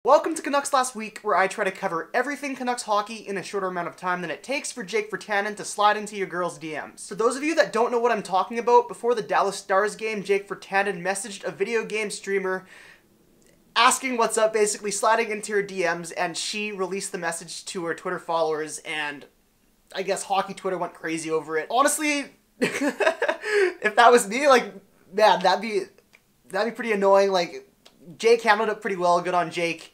Welcome to Canucks Last Week, where I try to cover everything Canucks hockey in a shorter amount of time than it takes for Jake Virtanen to slide into your girl's DMs. For those of you that don't know what I'm talking about, before the Dallas Stars game, Jake Virtanen messaged a video game streamer asking what's up, basically sliding into her DMs, and she released the message to her Twitter followers, and I guess hockey Twitter went crazy over it. Honestly, if that was me, like, man, that'd be pretty annoying. Like, Jake handled it pretty well. Good on Jake.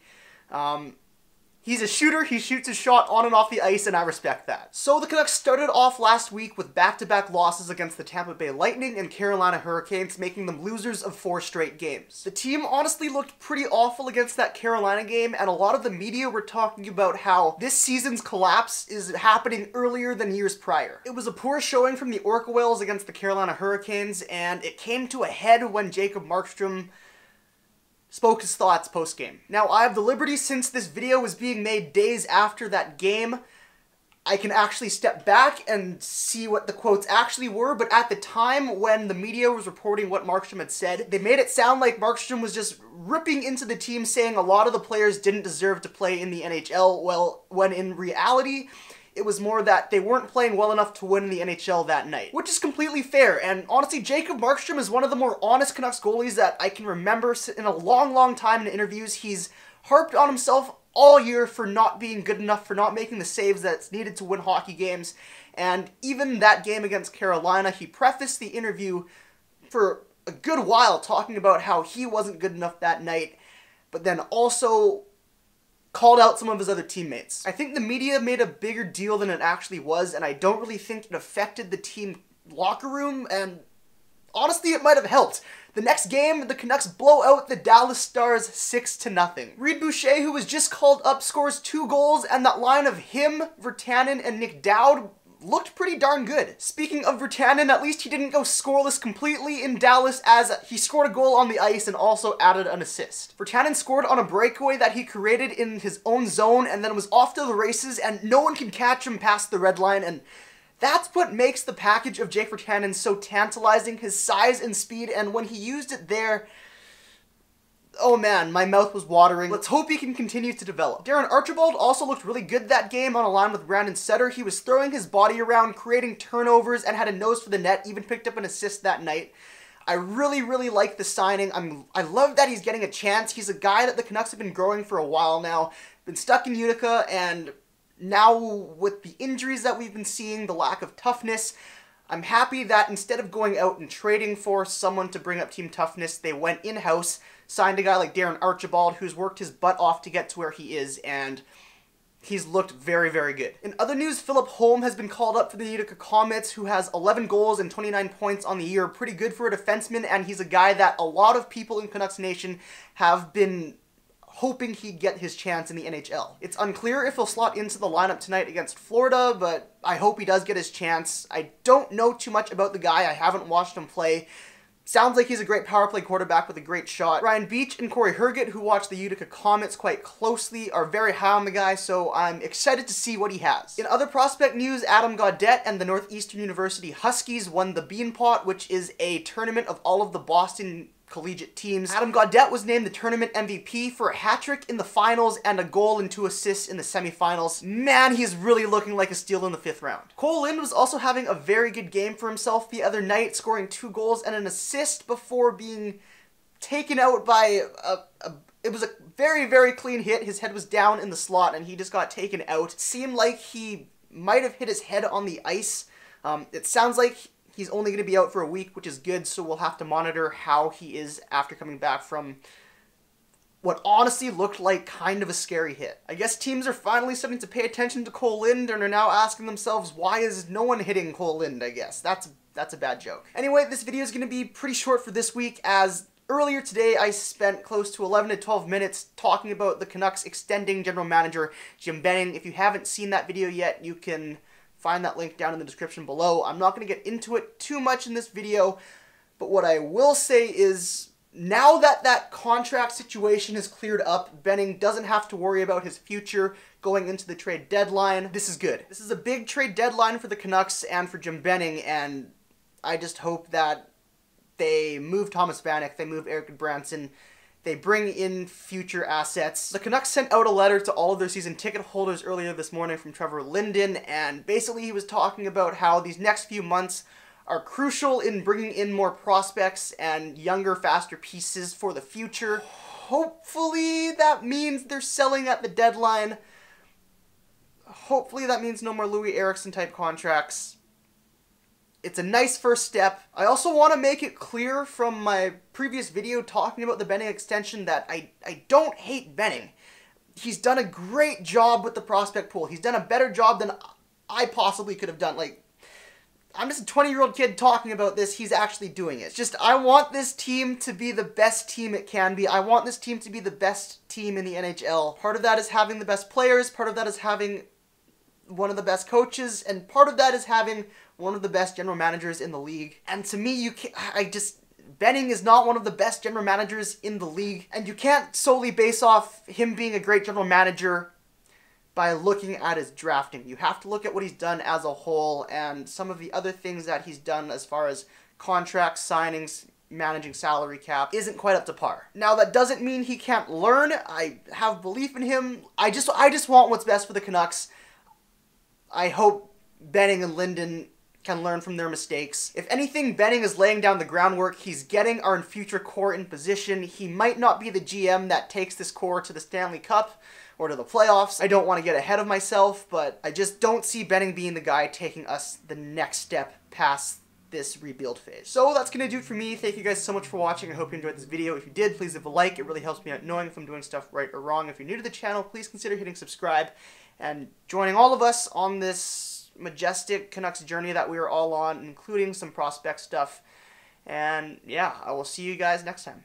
He's a shooter. He shoots his shot on and off the ice, and I respect that. So the Canucks started off last week with back-to-back losses against the Tampa Bay Lightning and Carolina Hurricanes, making them losers of 4 straight games. The team honestly looked pretty awful against that Carolina game, and a lot of the media were talking about how this season's collapse is happening earlier than years prior. It was a poor showing from the Orca Whales against the Carolina Hurricanes, and it came to a head when Jacob Markstrom spoke his thoughts post-game. Now, I have the liberty, since this video was being made days after that game, I can actually step back and see what the quotes actually were, but at the time when the media was reporting what Markstrom had said, they made it sound like Markstrom was just ripping into the team, saying a lot of the players didn't deserve to play in the NHL, well, when in reality, it was more that they weren't playing well enough to win the NHL that night, which is completely fair. And honestly, Jacob Markstrom is one of the more honest Canucks goalies that I can remember in a long time in interviews. He's harped on himself all year for not being good enough, for not making the saves that's needed to win hockey games. And even that game against Carolina, he prefaced the interview for a good while talking about how he wasn't good enough that night, but then also called out some of his other teammates. I think the media made a bigger deal than it actually was, and I don't really think it affected the team locker room, and honestly, it might have helped. The next game, the Canucks blow out the Dallas Stars 6-0. Reed Boucher, who was just called up, scores 2 goals, and that line of him, Virtanen, and Nick Dowd looked pretty darn good. Speaking of Virtanen, at least he didn't go scoreless completely in Dallas, as he scored a goal on the ice and also added an assist. Virtanen scored on a breakaway that he created in his own zone and then was off to the races, and no one can catch him past the red line, and that's what makes the package of Jake Virtanen so tantalizing, his size and speed, and when he used it there, oh man, my mouth was watering. Let's hope he can continue to develop. Darren Archibald also looked really good that game on a line with Brandon Sutter. He was throwing his body around, creating turnovers, and had a nose for the net, even picked up an assist that night. I really like the signing. I love that he's getting a chance. He's a guy that the Canucks have been growing for a while now. Been stuck in Utica, and now with the injuries that we've been seeing, the lack of toughness, I'm happy that instead of going out and trading for someone to bring up team toughness, they went in-house, signed a guy like Darren Archibald, who's worked his butt off to get to where he is, and he's looked very good. In other news, Philip Holm has been called up for the Utica Comets, who has 11 goals and 29 points on the year. Pretty good for a defenseman, and he's a guy that a lot of people in Canucks Nation have been hoping he'd get his chance in the NHL. It's unclear if he'll slot into the lineup tonight against Florida, but I hope he does get his chance. I don't know too much about the guy. I haven't watched him play. Sounds like he's a great power play quarterback with a great shot. Ryan Beach and Corey Herget, who watch the Utica Comets quite closely, are very high on the guy, so I'm excited to see what he has. In other prospect news, Adam Gaudette and the Northeastern University Huskies won the Beanpot, which is a tournament of all of the Boston collegiate teams. Adam Gaudette was named the tournament MVP for a hat-trick in the finals and a goal and 2 assists in the semifinals. Man, he's really looking like a steal in the 5th round. Cole Lind was also having a very good game for himself the other night, scoring 2 goals and an assist before being taken out by it was a very clean hit. His head was down in the slot and he just got taken out. It seemed like he might have hit his head on the ice. It sounds like he's only going to be out for a week, which is good, so we'll have to monitor how he is after coming back from what honestly looked like kind of a scary hit. I guess teams are finally starting to pay attention to Cole Lind and are now asking themselves, why is no one hitting Cole Lind, I guess. That's a bad joke. Anyway, this video is going to be pretty short for this week, as earlier today I spent close to 11 to 12 minutes talking about the Canucks extending general manager Jim Benning. If you haven't seen that video yet, you can find that link down in the description below. I'm not going to get into it too much in this video, but what I will say is, now that that contract situation is cleared up, Benning doesn't have to worry about his future going into the trade deadline. This is good. This is a big trade deadline for the Canucks and for Jim Benning, and I just hope that they move Thomas Vanek, they move Eric Branson, They bring in future assets. The Canucks sent out a letter to all of their season ticket holders earlier this morning from Trevor Linden, and basically he was talking about how these next few months are crucial in bringing in more prospects and younger, faster pieces for the future. Hopefully that means they're selling at the deadline. Hopefully that means no more Louis Eriksson type contracts. It's a nice first step. I also want to make it clear from my previous video talking about the Benning extension that I don't hate Benning. He's done a great job with the prospect pool. He's done a better job than I possibly could have done. Like, I'm just a 20-year-old kid talking about this. He's actually doing it. It's just, I want this team to be the best team it can be. I want this team to be the best team in the NHL. Part of that is having the best players. Part of that is having one of the best coaches. And part of that is having one of the best general managers in the league. And to me, Benning is not one of the best general managers in the league. And you can't solely base off him being a great general manager by looking at his drafting. You have to look at what he's done as a whole and some of the other things that he's done as far as contracts, signings, managing salary cap isn't quite up to par. Now that doesn't mean he can't learn. I have belief in him. I just want what's best for the Canucks. I hope Benning and Linden can learn from their mistakes. If anything, Benning is laying down the groundwork. He's getting our future core in position. He might not be the GM that takes this core to the Stanley Cup or to the playoffs. I don't want to get ahead of myself, but I just don't see Benning being the guy taking us the next step past this rebuild phase. So that's going to do it for me. Thank you guys so much for watching. I hope you enjoyed this video. If you did, please leave a like. It really helps me out knowing if I'm doing stuff right or wrong. If you're new to the channel, please consider hitting subscribe and joining all of us on this majestic Canucks journey that we are all on, including some prospect stuff. And yeah, I will see you guys next time.